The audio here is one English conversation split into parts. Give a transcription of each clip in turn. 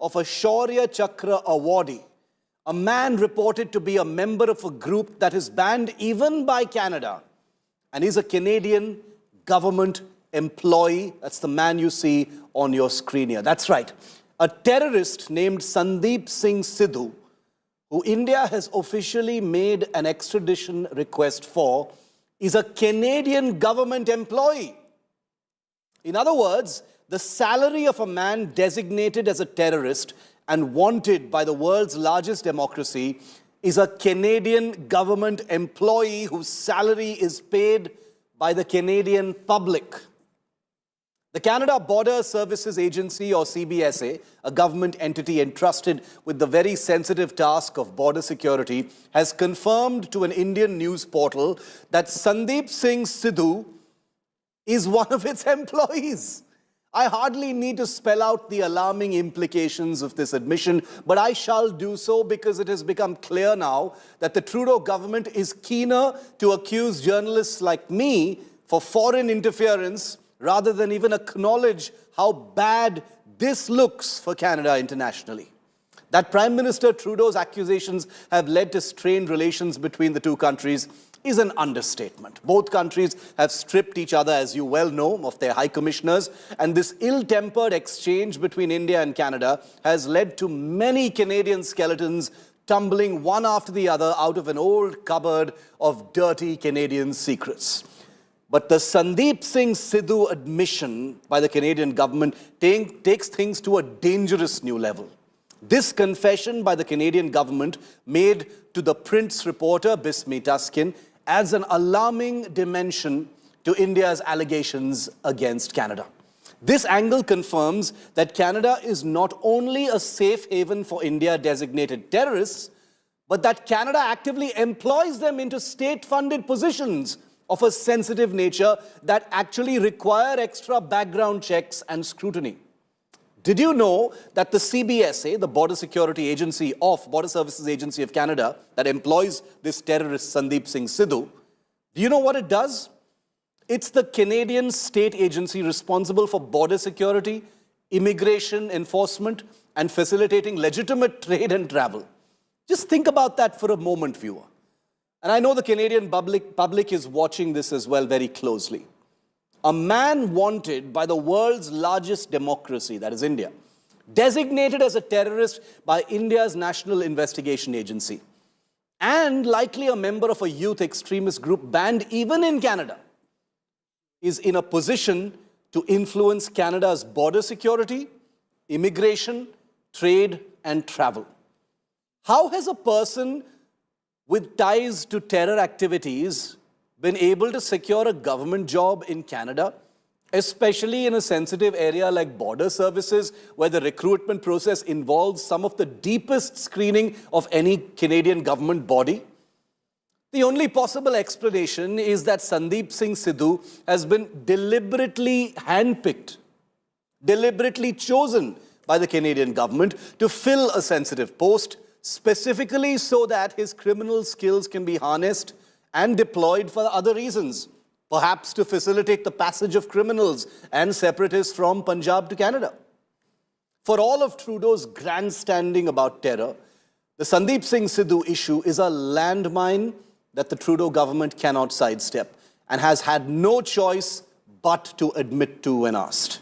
of a Shaurya Chakra awardee, a man reported to be a member of a group that is banned even by Canada, and is a Canadian government employee. That's the man you see on your screen here. That's right. A terrorist named Sandeep Singh Sidhu, who India has officially made an extradition request for, is a Canadian government employee. In other words, the salary of a man designated as a terrorist and wanted by the world's largest democracy is a Canadian government employee whose salary is paid by the Canadian public. The Canada Border Services Agency, or CBSA, a government entity entrusted with the very sensitive task of border security, has confirmed to an Indian news portal that Sandeep Singh Sidhu is one of its employees. I hardly need to spell out the alarming implications of this admission, but I shall do so because it has become clear now that the Trudeau government is keener to accuse journalists like me for foreign interference rather than even acknowledge how bad this looks for Canada internationally. That Prime Minister Trudeau's accusations have led to strained relations between the two countries is an understatement. Both countries have stripped each other, as you well know, of their high commissioners, and this ill-tempered exchange between India and Canada has led to many Canadian skeletons tumbling one after the other out of an old cupboard of dirty Canadian secrets. But the Sandeep Singh Sidhu admission by the Canadian government takes things to a dangerous new level. This confession by the Canadian government made to the Prince reporter Bismi Tuskin adds an alarming dimension to India's allegations against Canada. This angle confirms that Canada is not only a safe haven for India-designated terrorists, but that Canada actively employs them into state-funded positions of a sensitive nature that actually require extra background checks and scrutiny. Did you know that the CBSA, the Border Security Agency of Border Services Agency of Canada, that employs this terrorist Sandeep Singh Sidhu, do you know what it does? It's the Canadian state agency responsible for border security, immigration enforcement, and facilitating legitimate trade and travel. Just think about that for a moment, viewer. And I know the Canadian public is watching this as well very closely. A man wanted by the world's largest democracy, that is India, designated as a terrorist by India's National Investigation Agency, and likely a member of a youth extremist group banned even in Canada, is in a position to influence Canada's border security, immigration, trade, and travel. How has a person with ties to terror activities been able to secure a government job in Canada, especially in a sensitive area like border services, where the recruitment process involves some of the deepest screening of any Canadian government body? The only possible explanation is that Sandeep Singh Sidhu has been deliberately handpicked, deliberately chosen by the Canadian government to fill a sensitive post, specifically so that his criminal skills can be harnessed and deployed for other reasons, perhaps to facilitate the passage of criminals and separatists from Punjab to Canada. For all of Trudeau's grandstanding about terror, the Sandeep Singh Sidhu issue is a landmine that the Trudeau government cannot sidestep and has had no choice but to admit to when asked.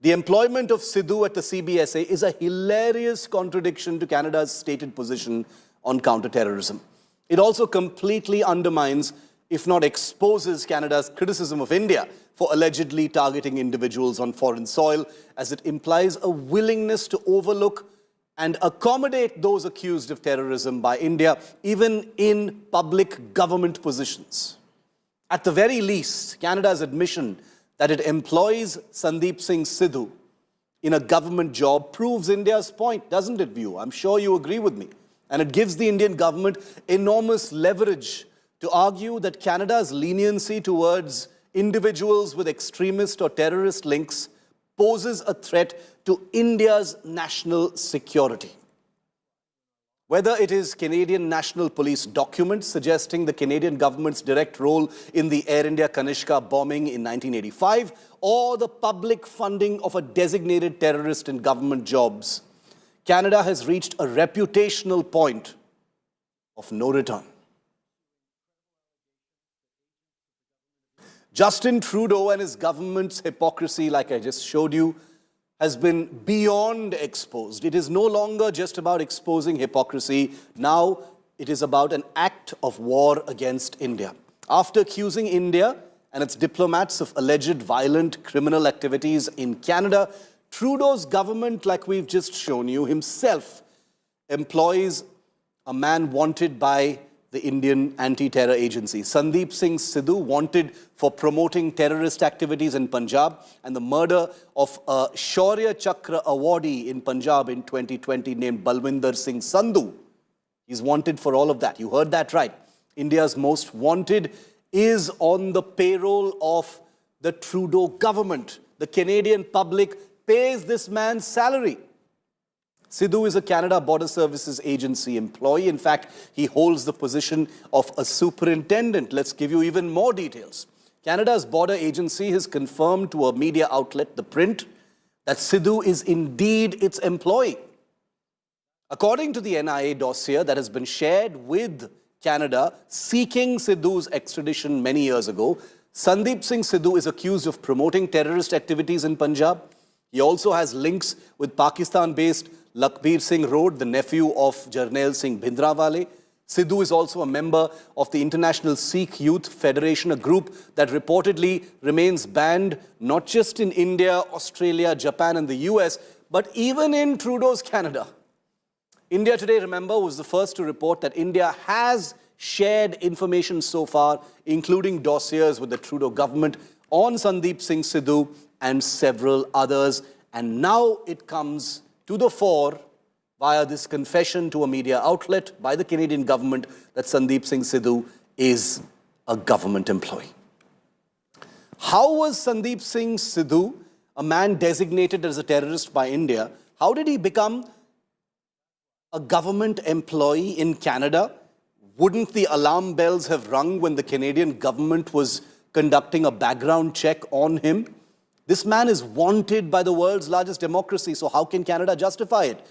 The employment of Sidhu at the CBSA is a hilarious contradiction to Canada's stated position on counterterrorism. It also completely undermines, if not exposes, Canada's criticism of India for allegedly targeting individuals on foreign soil, as it implies a willingness to overlook and accommodate those accused of terrorism by India, even in public government positions. At the very least, Canada's admission that it employs Sandeep Singh Sidhu in a government job proves India's point, doesn't it, view? I'm sure you agree with me. And it gives the Indian government enormous leverage to argue that Canada's leniency towards individuals with extremist or terrorist links poses a threat to India's national security. Whether it is Canadian National Police documents suggesting the Canadian government's direct role in the Air India Kanishka bombing in 1985, or the public funding of a designated terrorist in government jobs, Canada has reached a reputational point of no return. Justin Trudeau and his government's hypocrisy, like I just showed you, has been beyond exposed. It is no longer just about exposing hypocrisy. Now it is about an act of war against India. After accusing India and its diplomats of alleged violent criminal activities in Canada, Trudeau's government, like we've just shown you, himself employs a man wanted by the Indian anti-terror agency. Sandeep Singh Sidhu, wanted for promoting terrorist activities in Punjab and the murder of a Shaurya Chakra awardee in Punjab in 2020 named Balwinder Singh Sandhu. He's wanted for all of that. You heard that right. India's most wanted is on the payroll of the Trudeau government. The Canadian public pays this man's salary. Sidhu is a Canada Border Services Agency employee. In fact, he holds the position of a superintendent. Let's give you even more details. Canada's border agency has confirmed to a media outlet, The Print, that Sidhu is indeed its employee. According to the NIA dossier that has been shared with Canada seeking Sidhu's extradition many years ago, Sandeep Singh Sidhu is accused of promoting terrorist activities in Punjab. He also has links with Pakistan-based Lakbir Singh Road, the nephew of Jarnail Singh Bhindranwale. Sidhu is also a member of the International Sikh Youth Federation, a group that reportedly remains banned not just in India, Australia, Japan and the US, but even in Trudeau's Canada. India Today, remember, was the first to report that India has shared information so far, including dossiers with the Trudeau government on Sandeep Singh Sidhu and several others. And now it comes to the fore via this confession to a media outlet by the Canadian government that Sandeep Singh Sidhu is a government employee. How was Sandeep Singh Sidhu, a man designated as a terrorist by India, how did he become a government employee in Canada? Wouldn't the alarm bells have rung when the Canadian government was conducting a background check on him? This man is wanted by the world's largest democracy, so how can Canada justify it?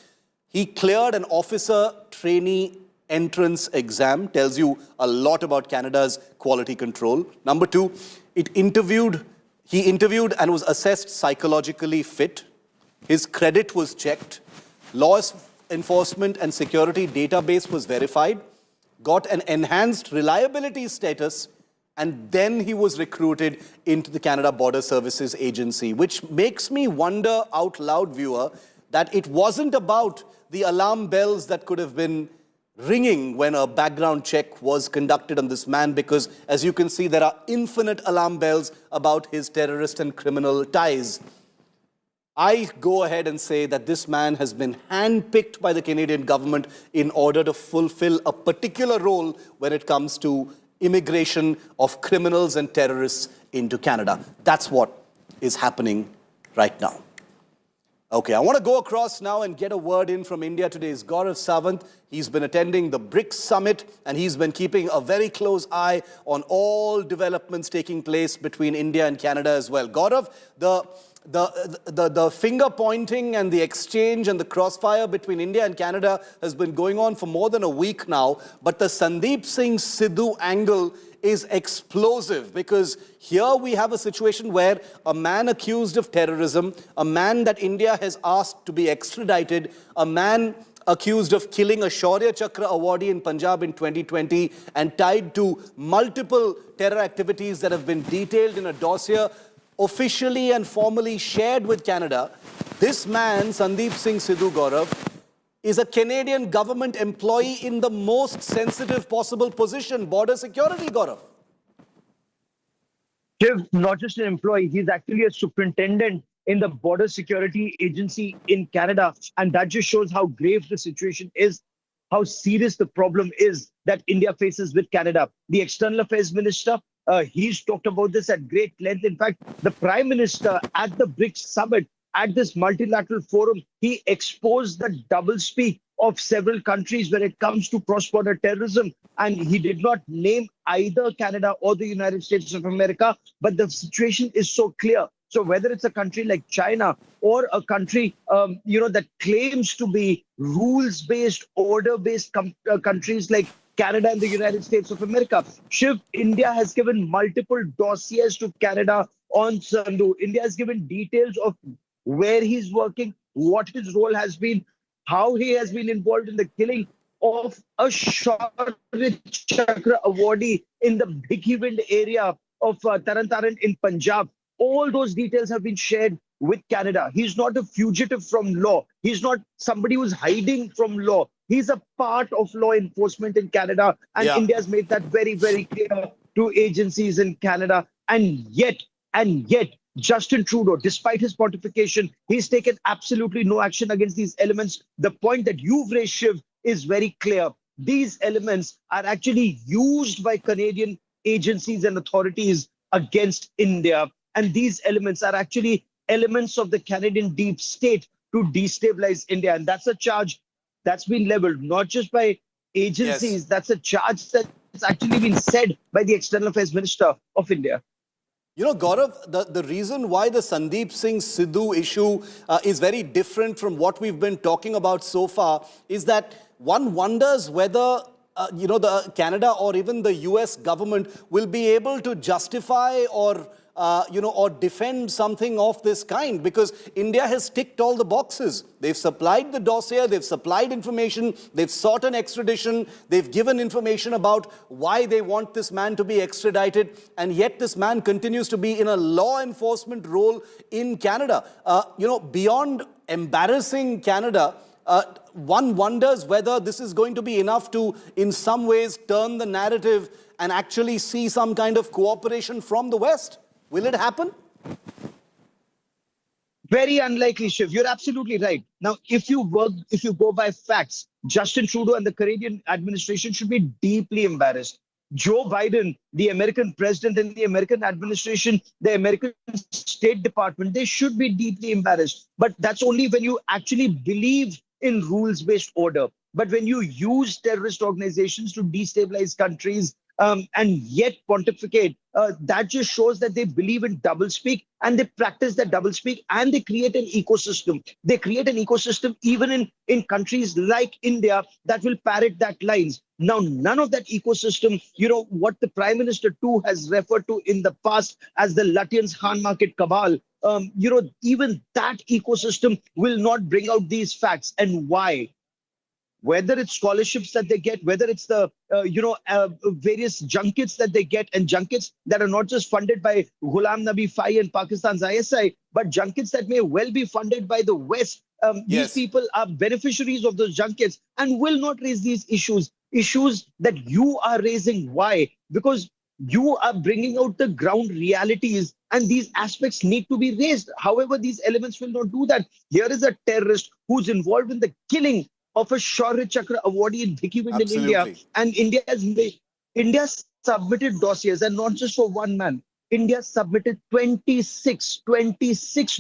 He cleared an officer trainee entrance exam, tells you a lot about Canada's quality control. Number two, he interviewed and was assessed psychologically fit. His credit was checked. Law enforcement and security database was verified. Got an enhanced reliability status. And then he was recruited into the Canada Border Services Agency, which makes me wonder out loud, viewer, that it wasn't about the alarm bells that could have been ringing when a background check was conducted on this man, because as you can see, there are infinite alarm bells about his terrorist and criminal ties. I go ahead and say that this man has been handpicked by the Canadian government in order to fulfill a particular role when it comes to immigration of criminals and terrorists into Canada. That's what is happening right now. Okay, I want to go across now and get a word in from India Today's Gaurav Sawant. He's been attending the BRICS summit and he's been keeping a very close eye on all developments taking place between India and Canada as well. Gaurav, the finger pointing and the exchange and the crossfire between India and Canada has been going on for more than a week now, but the Sandeep Singh Sidhu angle is explosive, because here we have a situation where a man accused of terrorism, a man that India has asked to be extradited, a man accused of killing a Shaurya Chakra awardee in Punjab in 2020 and tied to multiple terror activities that have been detailed in a dossier officially and formally shared with Canada. This man, Sandeep Singh Sidhu, Gaurav, is a Canadian government employee in the most sensitive possible position, border security, Gaurav. Shiv, not just an employee, he's actually a superintendent in the Border Security Agency in Canada. And that just shows how grave the situation is, how serious the problem is that India faces with Canada. The External Affairs Minister, he's talked about this at great length. In fact, the Prime Minister at the BRICS summit, at this multilateral forum, he exposed the doublespeak of several countries when it comes to cross-border terrorism. And he did not name either Canada or the United States of America. But the situation is so clear So whether it's a country like China or a country, that claims to be rules-based, order-based countries like Canada and the United States of America, Shiv, India has given multiple dossiers to Canada on Sandhu. India has given details of where he's working, what his role has been, how he has been involved in the killing of a Shaurya Chakra awardee in the Bhikiwind area of Taran in Punjab. All those details have been shared with Canada. He's not a fugitive from law. He's not somebody who's hiding from law. He's a part of law enforcement in Canada. And Yeah. India has made that very, very clear to agencies in Canada. And yet, Justin Trudeau, despite his pontification, he's taken absolutely no action against these elements. The point that you've raised, Shiv, is very clear. These elements are actually used by Canadian agencies and authorities against India. And these elements are actually elements of the Canadian deep state to destabilize India. And that's a charge that's been leveled, not just by Yes. agencies, that's a charge that's actually been said by the External Affairs Minister of India. You know, Gaurav, the reason why the Sandeep Singh Sidhu issue is very different from what we've been talking about so far is that one wonders whether, the Canada or even the US government will be able to justify or defend something of this kind, because India has ticked all the boxes. They've supplied the dossier, they've supplied information, they've sought an extradition, they've given information about why they want this man to be extradited, and yet this man continues to be in a law enforcement role in Canada. Beyond embarrassing Canada, one wonders whether this is going to be enough to, in some ways, turn the narrative and actually see some kind of cooperation from the West. Will it happen? Very unlikely, Shiv. You're absolutely right. Now, if you go by facts, Justin Trudeau and the Canadian administration should be deeply embarrassed. Joe Biden, the American president, and the American administration, the American State Department, they should be deeply embarrassed. But that's only when you actually believe in rules-based order. But when you use terrorist organizations to destabilize countries, and yet pontificate, that just shows that they believe in doublespeak and they practice that doublespeak, and they create an ecosystem. They create an ecosystem even in countries like India that will parrot that lines. Now, none of that ecosystem, what the Prime Minister too has referred to in the past as the Lutyens Khan market cabal, even that ecosystem will not bring out these facts. And why? Whether it's scholarships that they get, whether it's the various junkets that they get, and junkets that are not just funded by Ghulam Nabi Fai and Pakistan's ISI, but junkets that may well be funded by the West. These Yes. people are beneficiaries of those junkets and will not raise these issues that you are raising. Why? Because you are bringing out the ground realities, and these aspects need to be raised. However, these elements will not do that. Here is a terrorist who's involved in the killing of a Shaurya Chakra awardee in Bhikiwind in India. Absolutely. And India submitted dossiers, and not just for one man. India submitted 26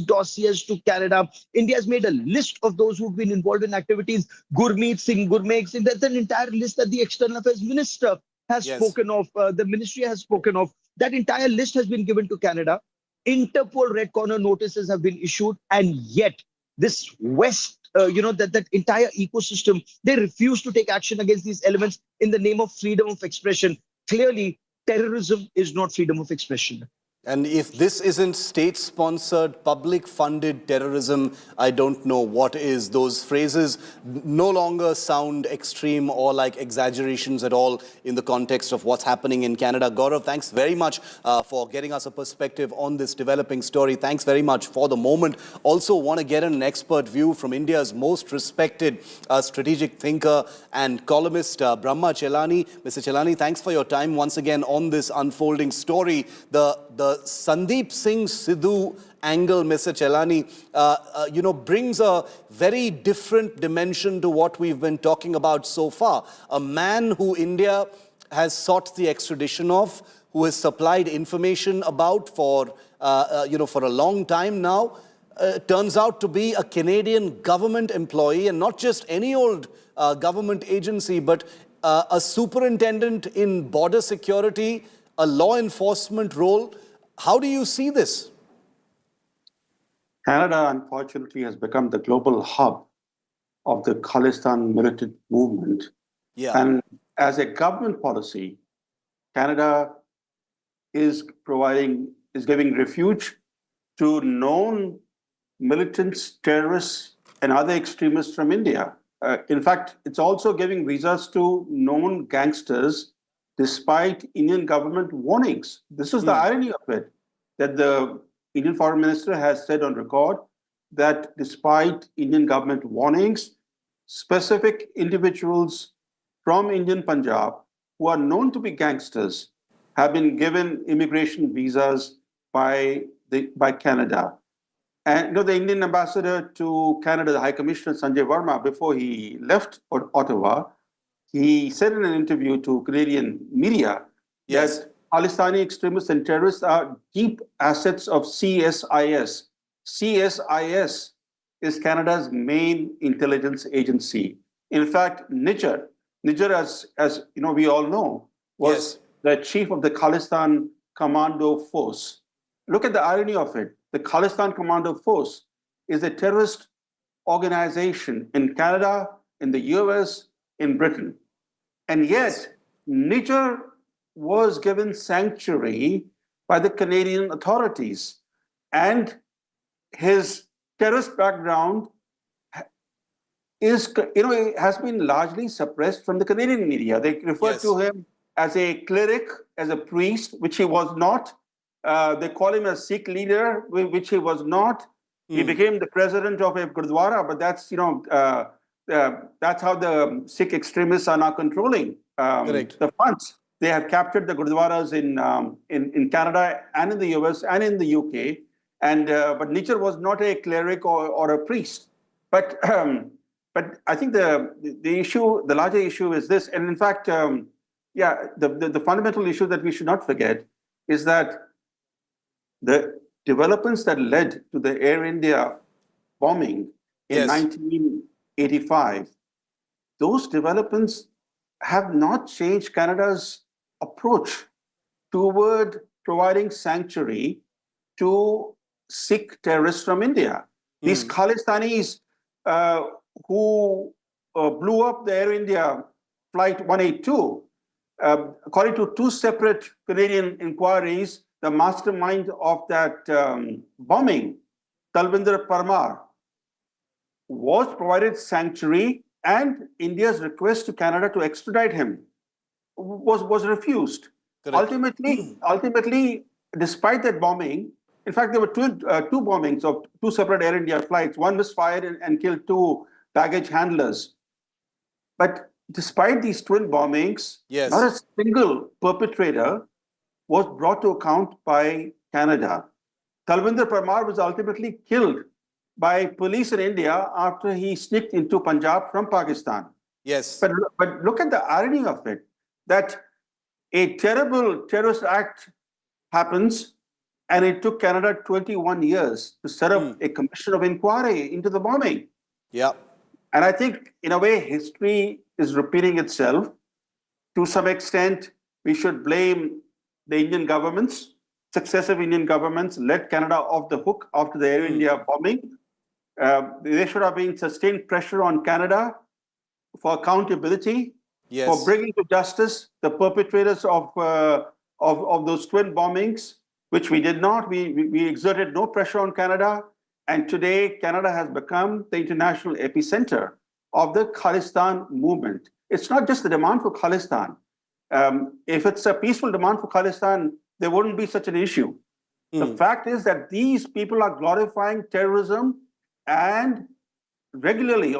dossiers to Canada. India has made a list of those who've been involved in activities. Gurmeet Singh, that's an entire list that the External Affairs Minister has Yes. spoken of, the ministry has spoken of. That entire list has been given to Canada. Interpol Red Corner notices have been issued, and yet this West, that entire ecosystem, they refuse to take action against these elements in the name of freedom of expression. Clearly, terrorism is not freedom of expression. And if this isn't state-sponsored, public-funded terrorism, I don't know what is. Those phrases no longer sound extreme or like exaggerations at all in the context of what's happening in Canada. Gaurav, thanks very much for getting us a perspective on this developing story. Thanks very much for the moment. Also want to get an expert view from India's most respected strategic thinker and columnist, Brahma Chelani. Mr. Chelani, thanks for your time once again on this unfolding story. The Sandeep Singh Sidhu angle, Mr. Chelani, brings a very different dimension to what we've been talking about so far. A man who India has sought the extradition of, who has supplied information about for a long time now, turns out to be a Canadian government employee, and not just any old government agency, but a superintendent in border security, a law enforcement role. How do you see this? Canada, unfortunately, has become the global hub of the Khalistan militant movement. Yeah. And as a government policy, Canada is giving refuge to known militants, terrorists, and other extremists from India. In fact, it's also giving visas to known gangsters despite Indian government warnings. This is the irony of it, that the Indian foreign minister has said on record that despite Indian government warnings, specific individuals from Indian Punjab who are known to be gangsters have been given immigration visas by Canada. And the Indian ambassador to Canada, the High Commissioner Sanjay Verma, before he left Ottawa, he said in an interview to Canadian media that Palestinian extremists and terrorists are deep assets of CSIS. CSIS is Canada's main intelligence agency. In fact, Niger, as we all know, was the chief of the Khalistan Commando Force. Look at the irony of it. The Khalistan Commando Force is a terrorist organization in Canada, in the US, in Britain. And yet, Niger was given sanctuary by the Canadian authorities. And his terrorist background has been largely suppressed from the Canadian media. They refer to him as a cleric, as a priest, which he was not. They call him a Sikh leader, which he was not. He became the president of a Gurdwara, but that's how the Sikh extremists are now controlling the funds. They have captured the Gurdwaras in Canada and in the US and in the UK. And but Niger was not a cleric or a priest. But I think the larger issue is this. And in fact, the fundamental issue that we should not forget is that the developments that led to the Air India bombing in 1985, those developments have not changed Canada's approach toward providing sanctuary to Sikh terrorists from India. These Khalistanis who blew up the Air India Flight 182, according to two separate Canadian inquiries, the mastermind of that bombing, Talvinder Parmar, was provided sanctuary, and India's request to Canada to extradite him was refused. Ultimately, despite that bombing, in fact, there were two bombings of two separate Air India flights. One misfired and killed two baggage handlers. But despite these twin bombings, not a single perpetrator was brought to account by Canada. Talvinder Parmar was ultimately killed by police in India after he sneaked into Punjab from Pakistan. But look at the irony of it, that a terrible terrorist act happens, and it took Canada 21 years to set up a commission of inquiry into the bombing. And I think, in a way, history is repeating itself. To some extent, we should blame the Indian governments. Successive Indian governments let Canada off the hook after the Air India bombing. There should have been sustained pressure on Canada for accountability, for bringing to justice the perpetrators of those twin bombings, which we did not. We exerted no pressure on Canada. And today, Canada has become the international epicenter of the Khalistan movement. It's not just the demand for Khalistan. If it's a peaceful demand for Khalistan, there wouldn't be such an issue. The fact is that these people are glorifying terrorism, and regularly,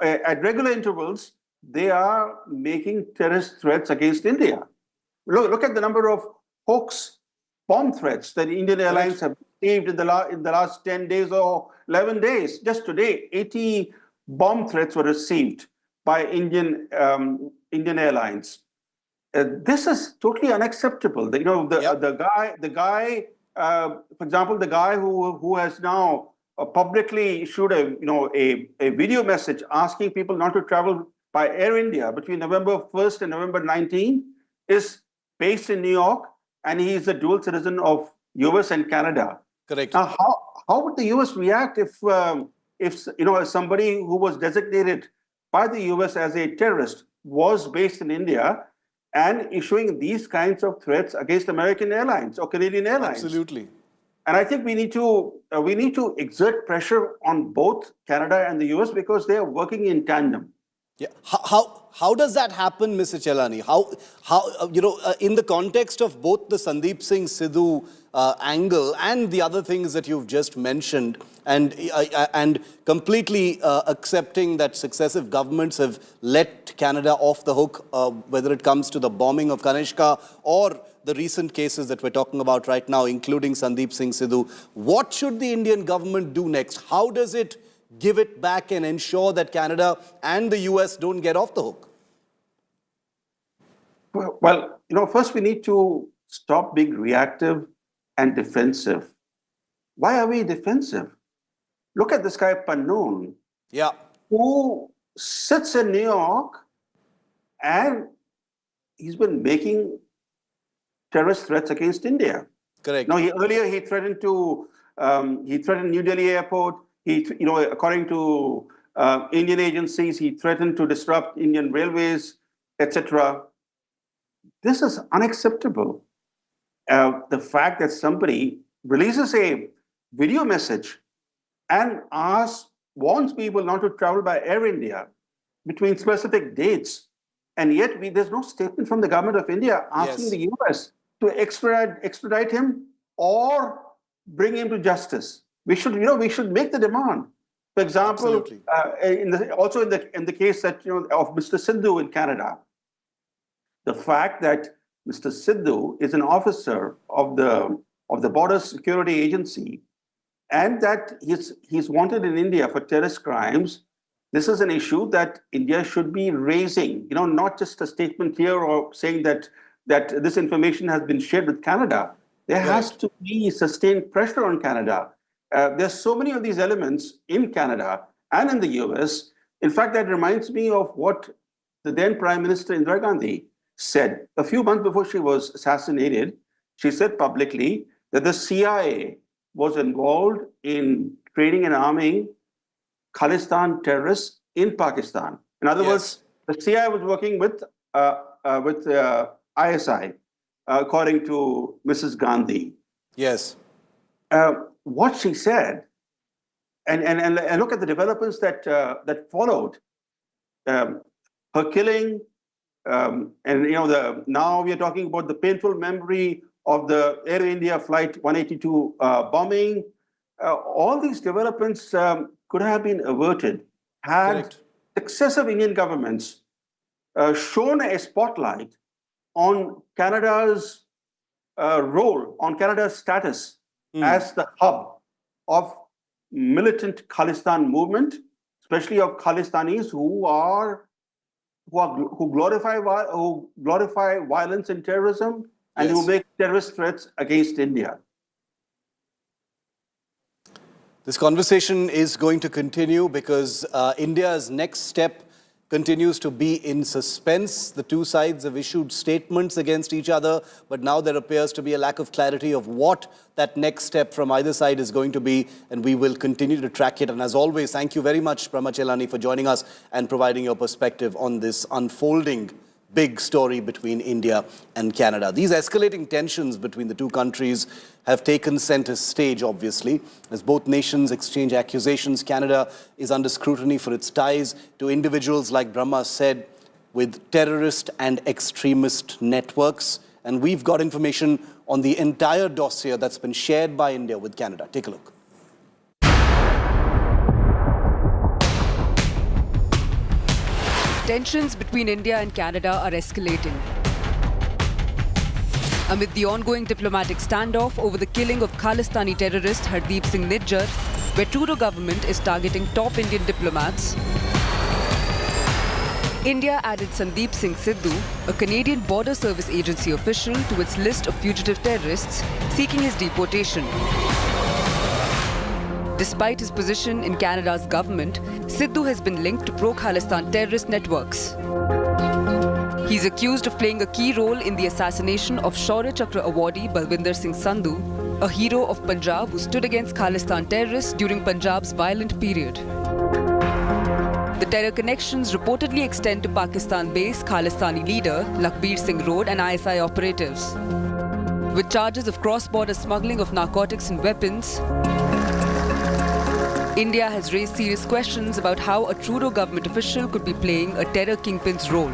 at regular intervals, they are making terrorist threats against India. Look at the number of hoax bomb threats that Indian airlines have received in the last 10 days or 11 days. Just today, 80 bomb threats were received by Indian airlines. This is totally unacceptable. The guy, for example, the guy who has now publicly issued a video message asking people not to travel by Air India between November 1st and November 19th is based in New York, and he is a dual citizen of US and Canada. Correct. Now, how would the US react if somebody who was designated by the US as a terrorist was based in India and issuing these kinds of threats against American airlines or Canadian airlines? Absolutely. And I think we need to exert pressure on both Canada and the US because they are working in tandem. Yeah. How does that happen, Mr. Chelani? In the context of both the Sandeep Singh Sidhu angle and the other things that you've just mentioned, and completely accepting that successive governments have let Canada off the hook, whether it comes to the bombing of Kanishka or the recent cases that we're talking about right now, including Sandeep Singh Sidhu, what should the Indian government do next? How does it give it back and ensure that Canada and the US don't get off the hook? Well, first we need to stop being reactive and defensive. Why are we defensive? Look at this guy, Pannoon, who sits in New York and he's been making terrorist threats against India. Correct. Now, earlier he threatened New Delhi airport. According to Indian agencies, he threatened to disrupt Indian railways, etc. This is unacceptable. The fact that somebody releases a video message and warns people not to travel by Air India between specific dates, and yet there's no statement from the government of India asking the US to extradite him or bring him to justice. We should make the demand. For example, in the case that of Mr. Sidhu in Canada, the fact that Mr. Sidhu is an officer of the Border Security Agency, and that he's wanted in India for terrorist crimes. This is an issue that India should be raising. Not just a statement here or saying that this information has been shared with Canada. There has to be sustained pressure on Canada. There's so many of these elements in Canada and in the US. In fact, that reminds me of what the then Prime Minister Indira Gandhi said a few months before she was assassinated. She said publicly that the CIA was involved in training and arming Khalistan terrorists in Pakistan. In other words, the CIA was working with ISI, according to Mrs. Gandhi. Yes. What she said, and look at the developments that followed. Her killing, now we are talking about the painful memory of the Air India Flight 182 bombing. All these developments could have been averted had successive Indian governments shown a spotlight on Canada's role, on Canada's status as the hub of militant Khalistan movement, especially of Khalistanis who glorify violence and terrorism, and who make terrorist threats against India. This conversation is going to continue because India's next step continues to be in suspense. The two sides have issued statements against each other, but now there appears to be a lack of clarity of what that next step from either side is going to be, and we will continue to track it. And as always, thank you very much, Prama Chelani, for joining us and providing your perspective on this unfolding big story between India and Canada. These escalating tensions between the two countries have taken center stage, obviously, as both nations exchange accusations. Canada is under scrutiny for its ties to individuals, like Brahma said, with terrorist and extremist networks. And we've got information on the entire dossier that's been shared by India with Canada. Take a look. Tensions between India and Canada are escalating. Amid the ongoing diplomatic standoff over the killing of Khalistani terrorist Hardeep Singh Nijjar, where Trudeau government is targeting top Indian diplomats, India added Sandeep Singh Sidhu, a Canadian Border Service Agency official, to its list of fugitive terrorists seeking his deportation. Despite his position in Canada's government, Sidhu has been linked to pro-Khalistan terrorist networks. He's accused of playing a key role in the assassination of Shaurya Chakra awardee Balwinder Singh Sandhu, a hero of Punjab who stood against Khalistan terrorists during Punjab's violent period. The terror connections reportedly extend to Pakistan-based Khalistani leader Lakhbir Singh Road and ISI operatives. With charges of cross-border smuggling of narcotics and weapons, India has raised serious questions about how a Trudeau government official could be playing a terror kingpin's role.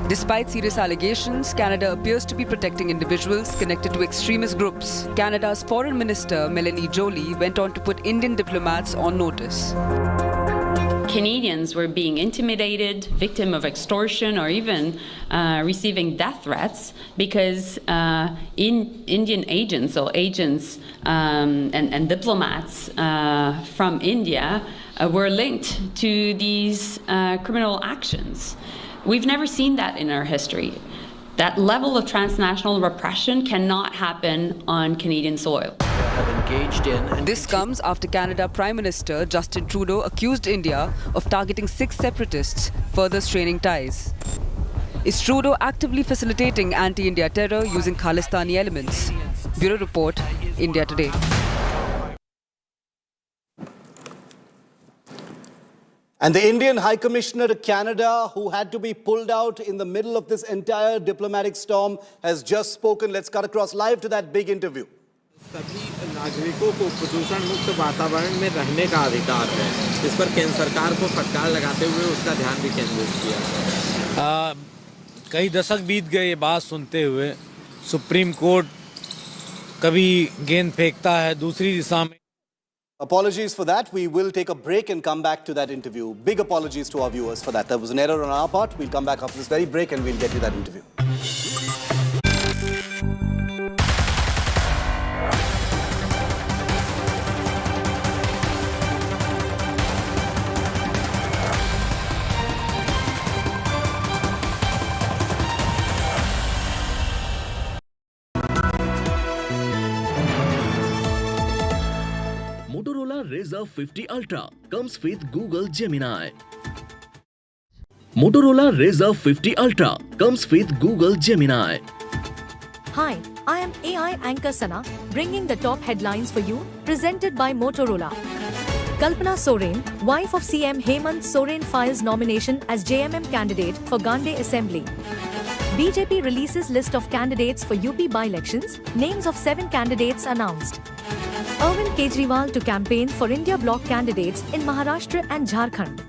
Despite serious allegations, Canada appears to be protecting individuals connected to extremist groups. Canada's Foreign Minister Melanie Joly went on to put Indian diplomats on notice. Canadians were being intimidated, victim of extortion, or even receiving death threats because Indian agents or agents and diplomats from India were linked to these criminal actions. We've never seen that in our history. That level of transnational repression cannot happen on Canadian soil. This comes after Canada Prime Minister Justin Trudeau accused India of targeting 6 separatists, further straining ties. Is Trudeau actively facilitating anti-India terror using Khalistani elements? Bureau Report, India Today. And the Indian High Commissioner to Canada, who had to be pulled out in the middle of this entire diplomatic storm, has just spoken. Let's cut across live to that big interview. सभी नागरिकों को प्रदूषण मुक्त वातावरण में रहने का अधिकार है। इस पर केंद्र सरकार को फटकार लगाते हुए उसका ध्यान भी केंद्रित किया। कई दशक बीत गए ये बात सुनते हुए। सुप्रीम कोर्ट कभी गेंद फेंकता है दूसरी दिशा में। Apologies for that. We will take a break and come back to that interview. Big apologies to our viewers for that. There was an error on our part. We'll come back after this very break and we'll get you that interview. Razr 50 Ultra comes with Google Gemini. Motorola Razr 50 Ultra comes with Google Gemini. Hi, I am AI anchor Sana, bringing the top headlines for you, presented by Motorola. Kalpana Soren, wife of CM Hemant Soren, files nomination as JMM candidate for Gandhi Assembly. BJP releases list of candidates for UP by-elections, names of 7 candidates announced. Arvind Kejriwal to campaign for India bloc candidates in Maharashtra and Jharkhand.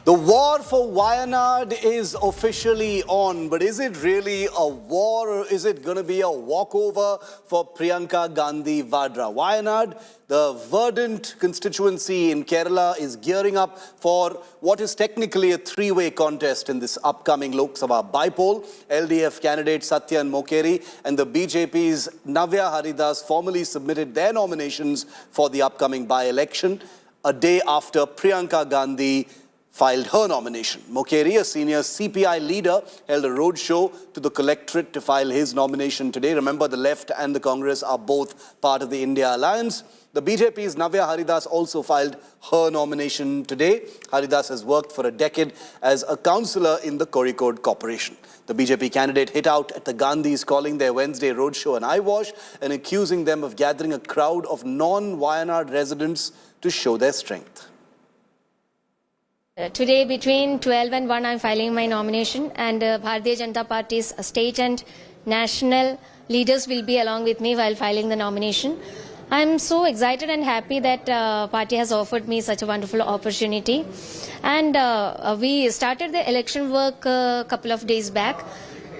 The war for Wayanad is officially on, but is it really a war or is it going to be a walkover for Priyanka Gandhi Vadra? Wayanad, the verdant constituency in Kerala, is gearing up for what is technically a three-way contest in this upcoming Lok Sabha by-poll. LDF candidate Satyan Mokeri and the BJP's Navya Haridas formally submitted their nominations for the upcoming by-election a day after Priyanka Gandhi filed her nomination. Mokeri, a senior CPI leader, held a roadshow to the collectorate to file his nomination today. Remember, the left and the Congress are both part of the India Alliance. The BJP's Navya Haridas also filed her nomination today. Haridas has worked for a decade as a councillor in the Kozhikode Corporation. The BJP candidate hit out at the Gandhis, calling their Wednesday roadshow an eyewash and accusing them of gathering a crowd of non-Wayanad residents to show their strength. Today between 12 and 1 I am filing my nomination, and Bharatiya Janata Party's state and national leaders will be along with me while filing the nomination. I am so excited and happy that party has offered me such a wonderful opportunity, and we started the election work a couple of days back.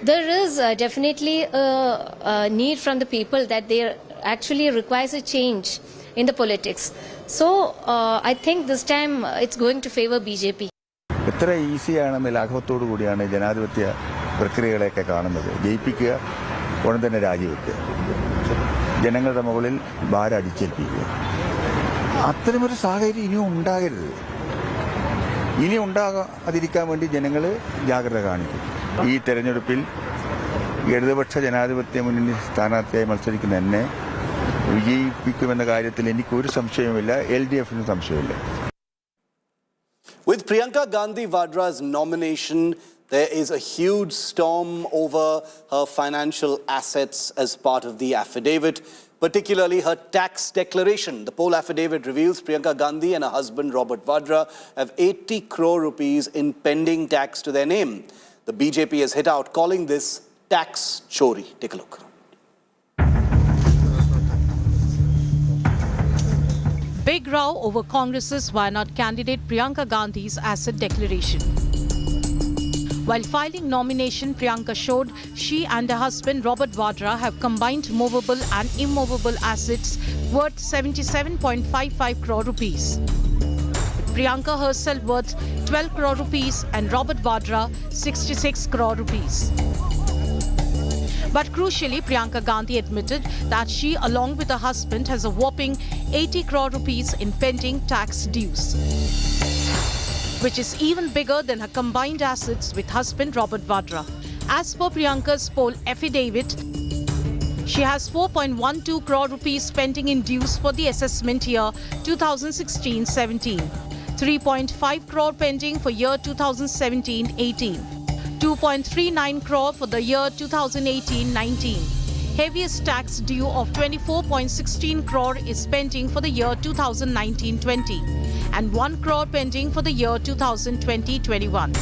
There is definitely a need from the people that there actually requires a change in the politics. So I think this time it's going to favor BJP. എത്ര ഈസിയാണെന്ന് ലാഘവത്തോടു കൂടിയാണ് ജനാധിപത്യ പ്രക്രിയകളെയൊക്കെ കാണുന്നത്. ജയിപ്പിക്കുക, ഉടൻ തന്നെ രാജിവെക്കുക, ജനങ്ങളുടെ മുകളിൽ ഭാരം അടിച്ചേൽപ്പിക്കുക. അത്തരമൊരു സാഹചര്യം ഇനിയും ഉണ്ടാകരുത്. ഇനി ഉണ്ടാകാതിരിക്കാൻ വേണ്ടി ജനങ്ങൾ ജാഗ്രത കാണിക്കും. ഈ തെരഞ്ഞെടുപ്പിൽ ഇടതുപക്ഷ ജനാധിപത്യ മുന്നണി സ്ഥാനാർത്ഥിയായി മത്സരിക്കുന്ന എന്നെ വിജയിപ്പിക്കുമെന്ന കാര്യത്തിൽ എനിക്കൊരു സംശയവുമില്ല, LDFിനും സംശയമില്ല. With Priyanka Gandhi Vadra's nomination, there is a huge storm over her financial assets as part of the affidavit, particularly her tax declaration. The poll affidavit reveals Priyanka Gandhi and her husband Robert Vadra have 80 crore rupees in pending tax to their name. The BJP has hit out, calling this tax chori. Take a look. Big row over Congress's Wayanad candidate Priyanka Gandhi's asset declaration. While filing nomination, Priyanka showed she and her husband Robert Vadra have combined movable and immovable assets worth 77.55 crore rupees. Priyanka herself worth 12 crore rupees and Robert Vadra 66 crore rupees. But crucially, Priyanka Gandhi admitted that she, along with her husband, has a whopping 80 crore rupees in pending tax dues, which is even bigger than her combined assets with husband Robert Vadra. As per Priyanka's poll affidavit, she has 4.12 crore rupees pending in dues for the assessment year 2016-17, 3.5 crore pending for year 2017-18, 2.39 crore for the year 2018-19. Heaviest tax due of 24.16 crore is pending for the year 2019-20 and 1 crore pending for the year 2020-21.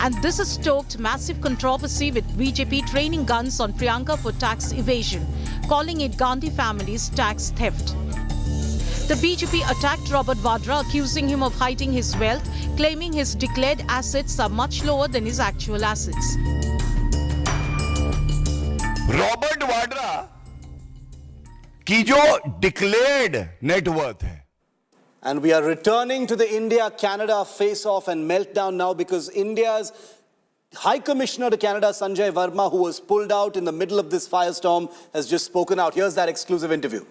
And this has stoked massive controversy, with BJP training guns on Priyanka for tax evasion, calling it Gandhi family's tax theft. The BJP attacked Robert Vadra, accusing him of hiding his wealth, claiming his declared assets are much lower than his actual assets. Robert Vadra की जो declared net worth है. And we are returning to the India-Canada face-off and meltdown now, because India's High Commissioner to Canada, Sanjay Verma, who was pulled out in the middle of this firestorm, has just spoken out. Here's that exclusive interview.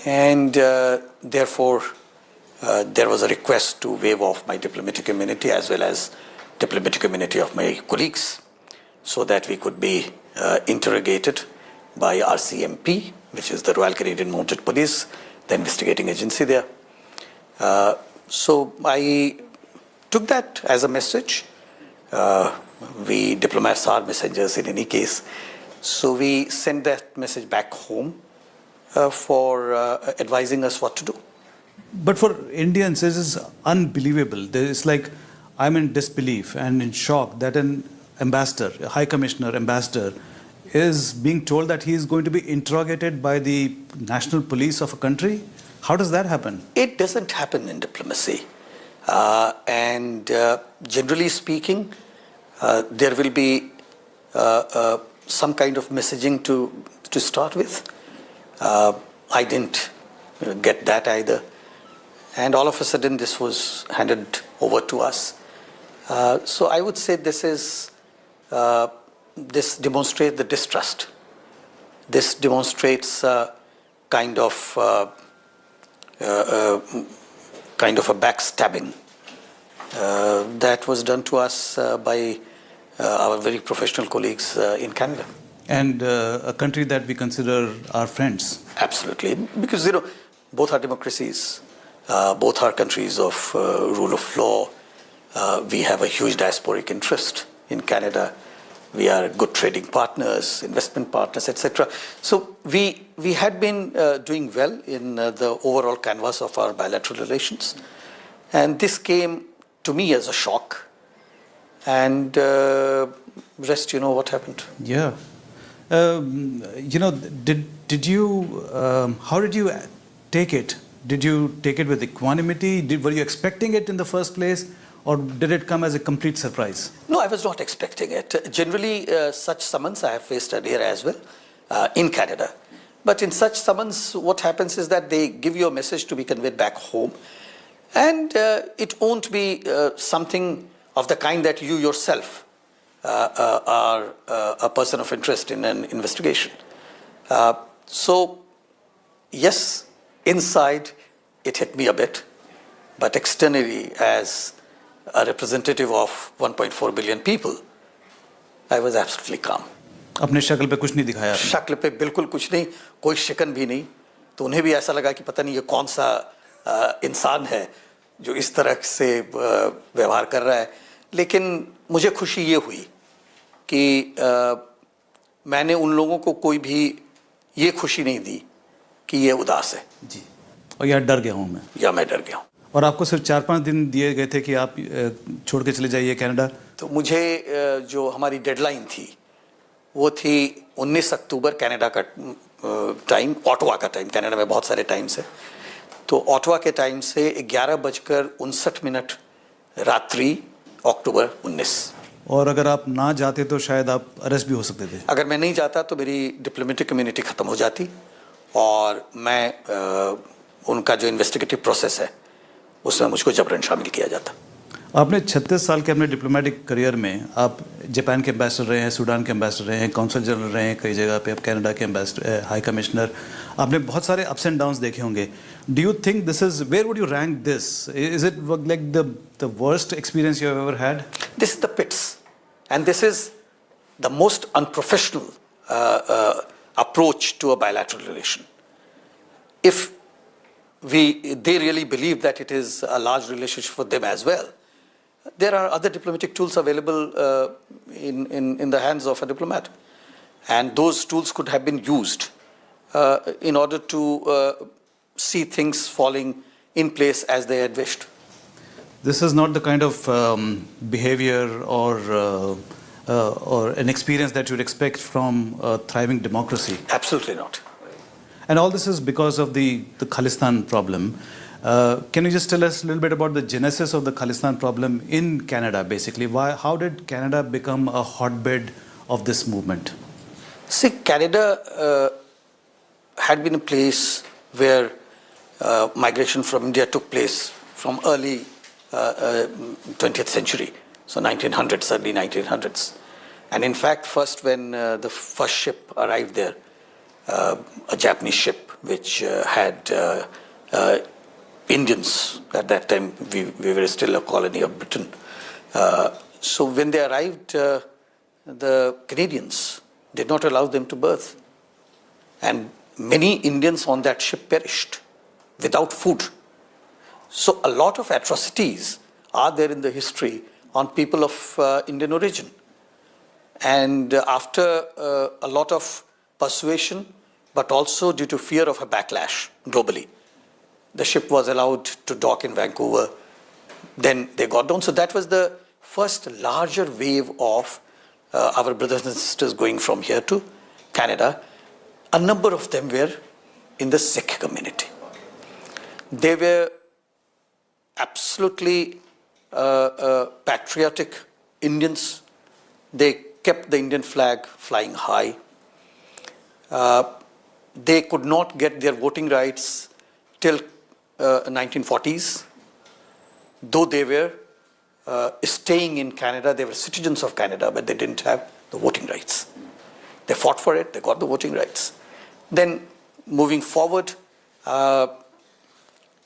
And therefore, there was a request to waive off my diplomatic immunity as well as diplomatic immunity of my colleagues, so that we could be interrogated by RCMP, which is the Royal Canadian Mounted Police, the investigating agency there. So I took that as a message. We diplomats are messengers in any case. So we sent that message back home for advising us what to do. But for Indians, this is unbelievable. It's like I'm in disbelief and in shock that an ambassador, a high commissioner, ambassador, is being told that he is going to be interrogated by the national police of a country. How does that happen? It doesn't happen in diplomacy. And generally speaking, there will be some kind of messaging to start with. I didn't get that either. And all of a sudden, this was handed over to us. So I would say this demonstrates the distrust. This demonstrates kind of a backstabbing that was done to us by our very professional colleagues in Canada. And a country that we consider our friends. Absolutely, because both are democracies, both are countries of rule of law. We have a huge diasporic interest in Canada. We are good trading partners, investment partners, etc. So we had been doing well in the overall canvas of our bilateral relations. And this came to me as a shock. And rest, you know what happened. Yeah. Did you, how did you take it? Did you take it with equanimity? Were you expecting it in the first place? Or did it come as a complete surprise? No, I was not expecting it. Generally, such summons I have faced earlier as well in Canada. But in such summons, what happens is that they give you a message to be conveyed back home. And it won't be something of the kind that you yourself are a person of interest in an investigation. So, yes, inside it hit me a bit. But externally, as a representative of 1.4 billion people, I was absolutely calm. अपने शक्ल पे कुछ नहीं दिखाया आपने? शक्ल पे बिल्कुल कुछ नहीं, कोई शिकन भी नहीं. तो उन्हें भी ऐसा लगा कि पता नहीं ये कौन सा इंसान है जो इस तरह से व्यवहार कर रहा है. लेकिन मुझे खुशी ये हुई कि मैंने उन लोगों को कोई भी ये खुशी नहीं दी कि ये उदास है. जी. और या डर गया हूँ मैं. या मैं डर गया हूँ. और आपको सिर्फ 4-5 दिन दिए गए थे कि आप छोड़ के चले जाइए कनाडा. तो मुझे जो हमारी डेडलाइन थी वो थी 19 अक्टूबर कनाडा का टाइम, ऑटवा का टाइम. कनाडा में बहुत सारे टाइम्स है. तो ऑटवा के टाइम से 11:59 रात्रि अक्टूबर 19. और अगर आप ना जाते तो शायद आप अरेस्ट भी हो सकते थे. अगर मैं नहीं जाता तो मेरी डिप्लोमेटिक इम्यूनिटी ख़त्म हो जाती और मैं उनका जो इन्वेस्टिगेटिव प्रोसेस है उसमें मुझको जबरन शामिल किया जाता. आपने 36 साल के अपने डिप्लोमेटिक करियर में आप जापान के एम्बेसडर रहे हैं, सूडान के एम्बेसडर रहे हैं, कौंसल जनरल रहे हैं कई जगह पे, आप कनाडा के एम्बेसडर, हाई कमिश्नर. आपने बहुत सारे अप्स एंड डाउन्स देखे होंगे. Do you think this is, where would you rank this? Is it like the worst experience you have ever had? This is the pits and this is the most unprofessional approach to a bilateral relation. If they really believe that it is a large relationship for them as well, there are other diplomatic tools available in the hands of a diplomat. And those tools could have been used in order to see things falling in place as they had wished. This is not the kind of behavior or an experience that you'd expect from a thriving democracy. Absolutely not. And all this is because of the Khalistan problem. Can you just tell us a little bit about the genesis of the Khalistan problem in Canada, basically? How did Canada become a hotbed of this movement? See, Canada had been a place where migration from India took place from early 20th century, so 1900s, early 1900s. And in fact, first when the first ship arrived there, a Japanese ship which had Indians. At that time, we were still a colony of Britain. So when they arrived, the Canadians did not allow them to berth. And many Indians on that ship perished without food. So a lot of atrocities are there in the history on people of Indian origin. And after a lot of persuasion, but also due to fear of a backlash globally, the ship was allowed to dock in Vancouver. Then they got down. So that was the first larger wave of our brothers and sisters going from here to Canada. A number of them were in the Sikh community. They were absolutely patriotic Indians. They kept the Indian flag flying high. They could not get their voting rights till 1940s, though they were staying in Canada. They were citizens of Canada, but they didn't have the voting rights. They fought for it. They got the voting rights. Then, moving forward,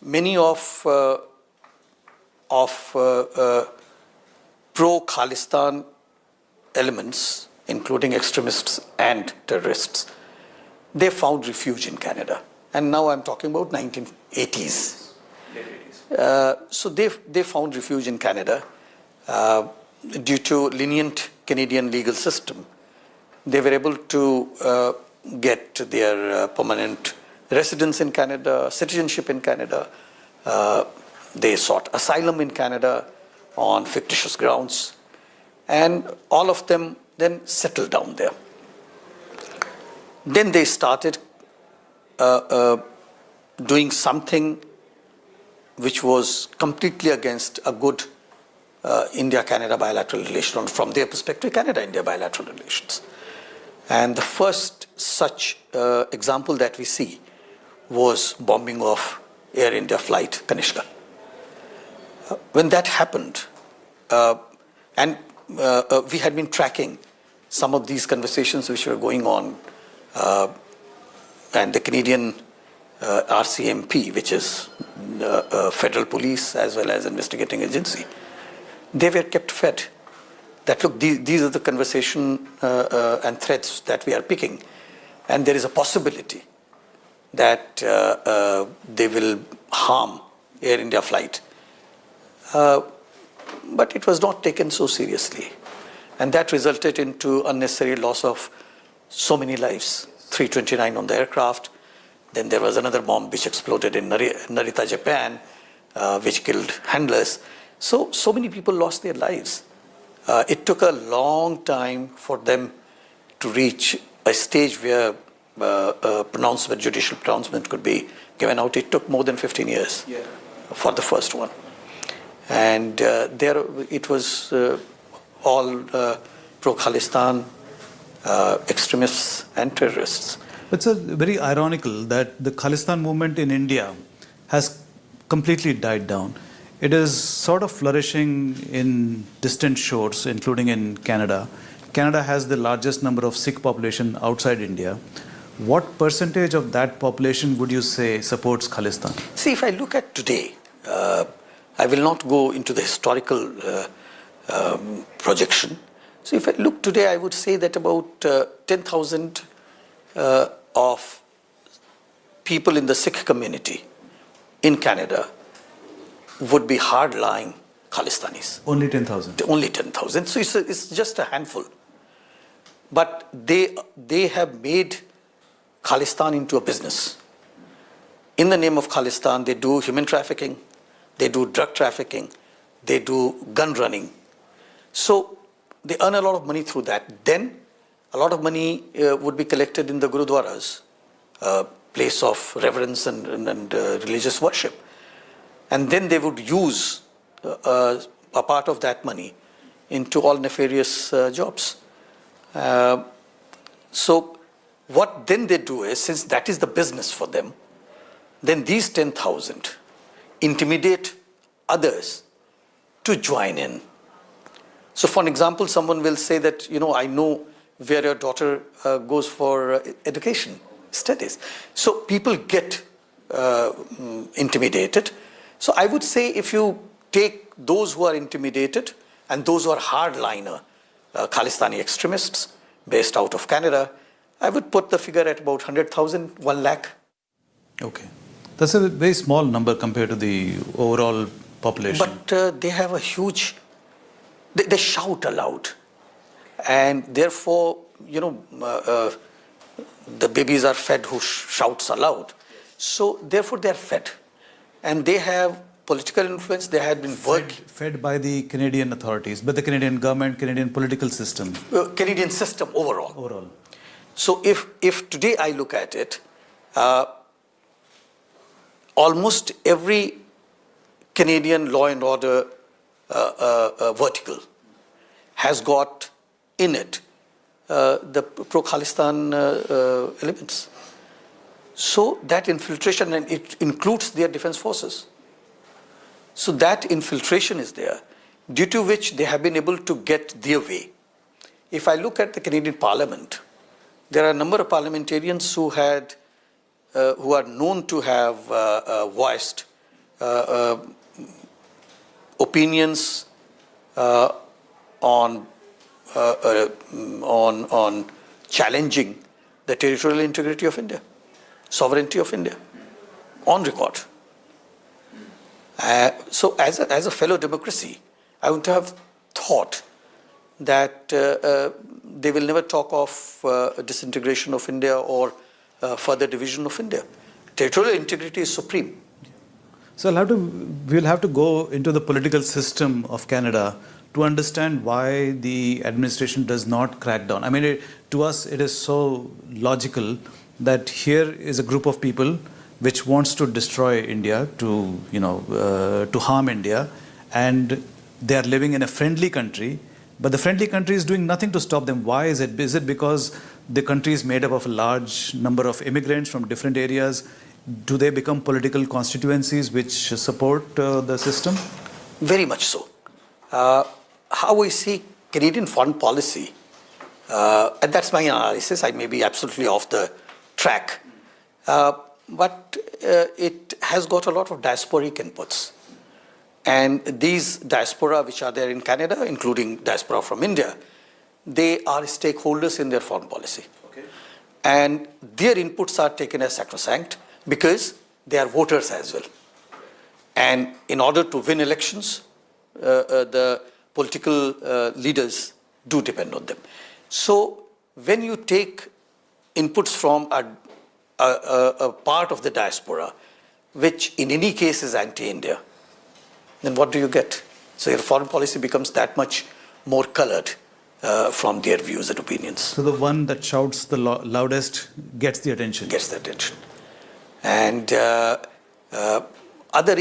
many of pro-Khalistan elements, including extremists and terrorists, they found refuge in Canada. And now I'm talking about 1980s. So they found refuge in Canada due to lenient Canadian legal system. They were able to get their permanent residence in Canada, citizenship in Canada. They sought asylum in Canada on fictitious grounds. And all of them then settled down there. Then they started doing something which was completely against a good India-Canada bilateral relation, from their perspective, Canada-India bilateral relations. And the first such example that we see was bombing of Air India flight Kanishka. When that happened, and we had been tracking some of these conversations which were going on, and the Canadian RCMP, which is federal police as well as investigating agency, they were kept fed. That look, these are the conversation and threats that we are picking, and there is a possibility that they will harm Air India flight. But it was not taken so seriously, and that resulted into unnecessary loss of so many lives. 329 on the aircraft. Then there was another bomb which exploded in Narita, Japan, which killed handlers. So many people lost their lives. It took a long time for them to reach a stage where judicial pronouncement could be given out. It took more than 15 years for the first one. And there it was all pro-Khalistan extremists and terrorists. It's very ironical that the Khalistan movement in India has completely died down. It is sort of flourishing in distant shores, including in Canada. Canada has the largest number of Sikh population outside India. What percentage of that population would you say supports Khalistan? See, if I look at today, I will not go into the historical projection. So if I look today, I would say that about 10,000 of people in the Sikh community in Canada would be hard-lying Khalistanis. Only 10,000? Only 10,000. So it's just a handful. But they have made Khalistan into a business. In the name of Khalistan, they do human trafficking, they do drug trafficking, they do gun running. So they earn a lot of money through that. Then a lot of money would be collected in the gurudwaras, place of reverence and religious worship. And then they would use a part of that money into all nefarious jobs. So what then they do is, since that is the business for them, then these 10,000 intimidate others to join in. So for an example, someone will say that, I know where your daughter goes for education, studies. So people get intimidated. So I would say if you take those who are intimidated and those who are hardliner Khalistani extremists based out of Canada, I would put the figure at about 100,000, 1 lakh. Okay. That's a very small number compared to the overall population. But they have a huge, they shout aloud. And therefore, the babies are fed who shouts aloud. So therefore they are fed. And they have political influence, they have been working. Fed by the Canadian authorities, by the Canadian government, Canadian political system. Canadian system overall. Overall. So if today I look at it, almost every Canadian law and order vertical has got in it the pro-Khalistan elements. So that infiltration, and it includes their defense forces. So that infiltration is there, due to which they have been able to get their way. If I look at the Canadian Parliament, there are a number of parliamentarians who are known to have voiced opinions on challenging the territorial integrity of India, sovereignty of India, on record. So as a fellow democracy, I would have thought that they will never talk of disintegration of India or further division of India. Territorial integrity is supreme. So we'll have to go into the political system of Canada to understand why the administration does not crack down. I mean, to us, it is so logical that here is a group of people which wants to destroy India, to harm India, and they are living in a friendly country, but the friendly country is doing nothing to stop them. Why is it? Is it because the country is made up of a large number of immigrants from different areas? Do they become political constituencies which support the system? Very much so. How we see Canadian foreign policy, and that's my analysis, I may be absolutely off the track, but it has got a lot of diasporic inputs. And these diaspora which are there in Canada, including diaspora from India, they are stakeholders in their foreign policy. Okay. And their inputs are taken as sacrosanct because they are voters as well. And in order to win elections, the political leaders do depend on them. So when you take inputs from a part of the diaspora, which in any case is anti-India, then what do you get? So your foreign policy becomes that much more colored from their views and opinions. So the one that shouts the loudest gets the attention. Gets the attention. And other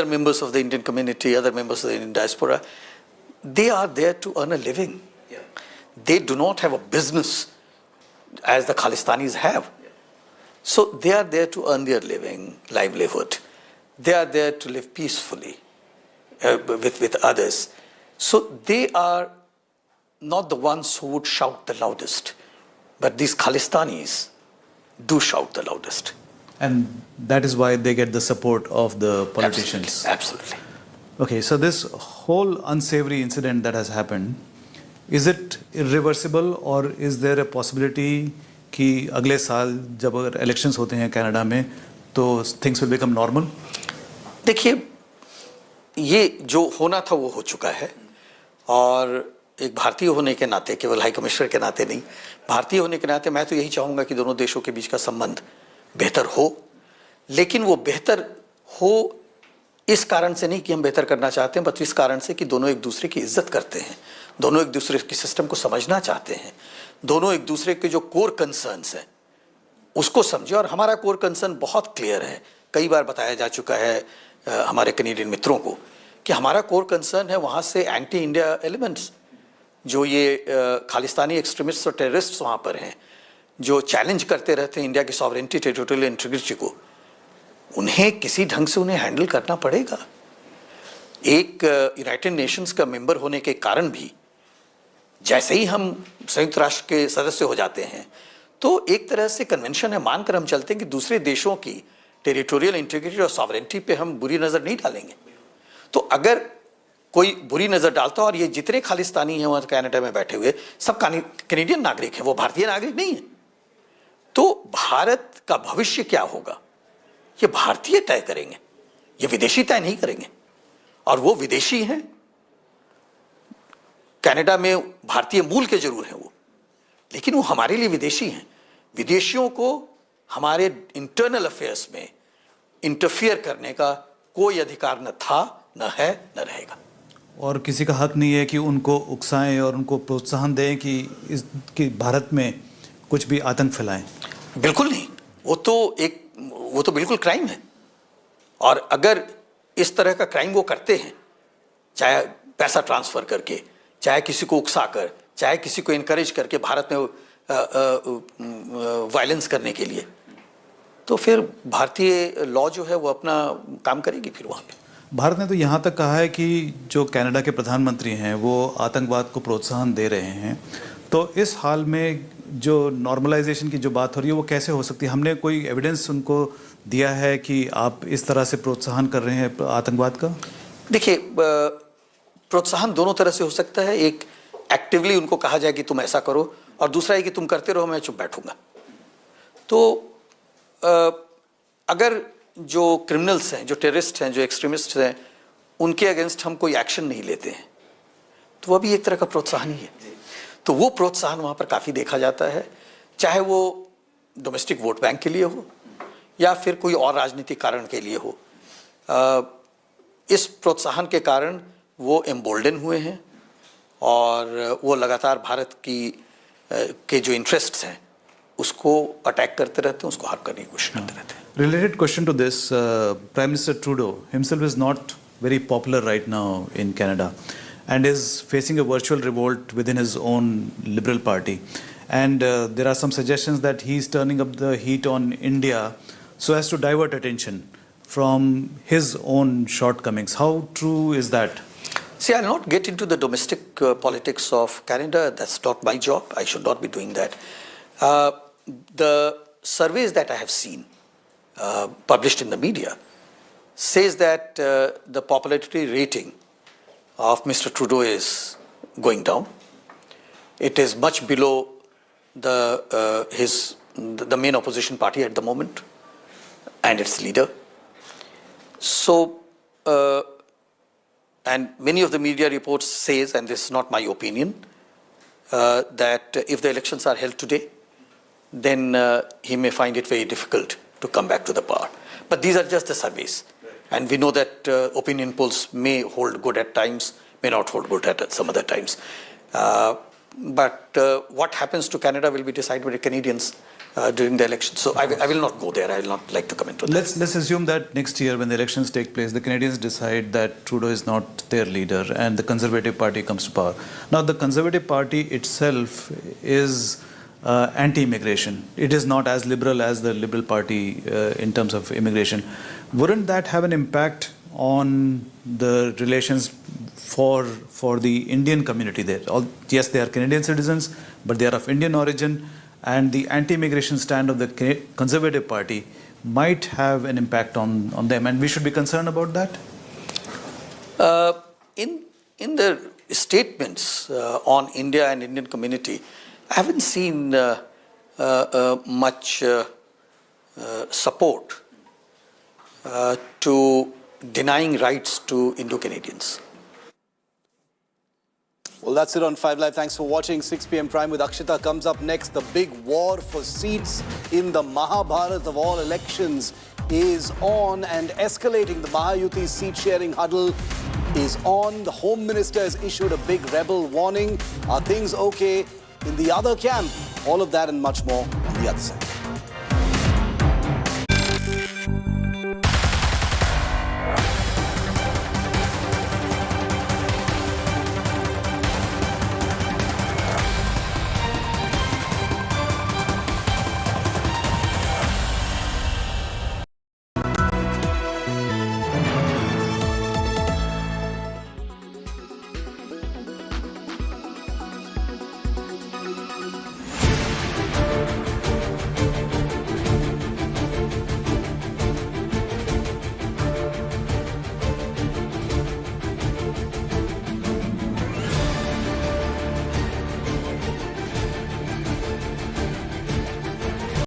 members of the Indian community, other members of the Indian diaspora, they are there to earn a living. Yeah. They do not have a business as the Khalistanis have. Yeah. So they are there to earn their livelihood. They are there to live peacefully with others. So they are not the ones who would shout the loudest, but these Khalistanis do shout the loudest. And that is why they get the support of the politicians. Absolutely. Okay, so this whole unsavory incident that has happened, is it irreversible, or is there a possibility कि अगले साल जब अगर elections होते हैं Canada में तो things will become normal? देखिए, ये जो होना था वो हो चुका है, और एक भारतीय होने के नाते, केवल हाई कमिश्नर के नाते नहीं, भारतीय होने के नाते मैं तो यही चाहूँगा कि दोनों देशों के बीच का संबंध बेहतर हो, लेकिन वो बेहतर हो इस कारण से नहीं कि हम बेहतर करना चाहते हैं, बल्कि इस कारण से कि दोनों एक दूसरे की इज्जत करते हैं, दोनों एक दूसरे के सिस्टम को समझना चाहते हैं, दोनों एक दूसरे के जो कोर कंसर्न्स हैं उसको समझे। और हमारा कोर कंसर्न बहुत क्लियर है, कई बार बताया जा चुका है हमारे कैनेडियन मित्रों को कि हमारा कोर कंसर्न है वहाँ से एंटी इंडिया एलिमेंट्स, जो ये खालिस्तानी एक्सट्रीमिस्ट और टेररिस्ट वहाँ पर हैं, जो चैलेंज करते रहते हैं इंडिया की सॉवरेनिटी, टेरिटोरियल इंटीग्रिटी को, उन्हें किसी ढंग से उन्हें हैंडल करना पड़ेगा। एक यूनाइटेड नेशंस का मेंबर होने के कारण भी जैसे ही हम संयुक्त राष्ट्र के सदस्य हो जाते हैं तो एक तरह से कन्वेंशन है, मानकर हम चलते हैं कि दूसरे देशों की टेरिटोरियल इंटीग्रिटी और सॉवरेनिटी पे हम बुरी नज़र नहीं डालेंगे। तो अगर कोई बुरी नज़र डालता है, और ये जितने खालिस्तानी हैं वहाँ कनाडा में बैठे हुए सब कैनेडियन नागरिक हैं, वो भारतीय नागरिक नहीं है, तो भारत का भविष्य क्या होगा ये भारतीय तय करेंगे, ये विदेशी तय नहीं करेंगे। और वो विदेशी हैं, कनाडा में भारतीय मूल के जरूर हैं वो, लेकिन वो हमारे लिए विदेशी हैं। विदेशियों को हमारे इंटरनल अफेयर्स में इंटरफियर करने का कोई अधिकार न था, न है, न रहेगा। और किसी का हक नहीं है कि उनको उकसाएं और उनको प्रोत्साहन दें कि भारत में कुछ भी आतंक फैलाएं। बिल्कुल नहीं, वो तो बिल्कुल क्राइम है। और अगर इस तरह का क्राइम वो करते हैं, चाहे पैसा ट्रांसफर करके, चाहे किसी को उकसाकर, चाहे किसी को इनकरेज करके भारत में वायलेंस करने के लिए, तो फिर भारतीय लॉ जो है वो अपना काम करेगी फिर वहाँ पे। भारत ने तो यहाँ तक कहा है कि जो कनाडा के प्रधानमंत्री हैं वो आतंकवाद को प्रोत्साहन दे रहे हैं, तो इस हाल में जो नॉर्मलाइजेशन की जो बात हो रही है वो कैसे हो सकती है? हमने कोई एविडेंस उनको दिया है कि आप इस तरह से प्रोत्साहन कर रहे हैं आतंकवाद का? देखिए, प्रोत्साहन दोनों तरह से हो सकता है। एक एक्टिवली उनको कहा जाए कि तुम ऐसा करो, और दूसरा है कि तुम करते रहो, मैं चुप बैठूंगा। तो अगर जो क्रिमिनल्स हैं, जो टेररिस्ट हैं, जो एक्सट्रीमिस्ट हैं, उनके अगेंस्ट हम कोई एक्शन नहीं लेते हैं, तो वो भी एक तरह का प्रोत्साहन ही है। तो वो प्रोत्साहन वहाँ पर काफ़ी देखा जाता है, चाहे वो डोमेस्टिक वोट बैंक के लिए हो या फिर कोई और राजनीतिक कारण के लिए हो। इस प्रोत्साहन के कारण वो एम्बोल्डन हुए हैं और वो लगातार भारत के जो इंटरेस्ट्स हैं उसको अटैक करते रहते हैं, उसको हार्म करने की कोशिश करते रहते हैं। Related question to this, Prime Minister Trudeau himself is not very popular right now in Canada and is facing a virtual revolt within his own Liberal Party. And there are some suggestions that he's turning up the heat on India so as to divert attention from his own shortcomings. How true is that? See, I'll not get into the domestic politics of Canada. That's not my job. I should not be doing that. The surveys that I have seen published in the media says that the popularity rating of Mr. Trudeau is going down. It is much below the main opposition party at the moment and its leader. So, and many of the media reports says, and this is not my opinion, that if the elections are held today, then he may find it very difficult to come back to the power. But these are just the surveys. And we know that opinion polls may hold good at times, may not hold good at some other times. But what happens to Canada will be decided by the Canadians during the election. So I will not go there. I will not like to comment on that. Let's assume that next year when the elections take place, the Canadians decide that Trudeau is not their leader and the Conservative Party comes to power. Now the Conservative Party itself is anti-immigration. It is not as liberal as the Liberal Party in terms of immigration. Wouldn't that have an impact on the relations for the Indian community there? Yes, they are Canadian citizens, but they are of Indian origin, and the anti-immigration stand of the Conservative Party might have an impact on them, and we should be concerned about that? In the statements on India and Indian community, I haven't seen much support to denying rights to Indo-Canadians. Well, that's it on 5 Live. Thanks for watching. 6 p.m. Prime with Akshita comes up next. The big war for seats in the Mahabharat of all elections is on and escalating. The Mahayuti's seat-sharing huddle is on. The Home Minister has issued a big rebel warning. Are things okay in the other camp? All of that and much more on the other side.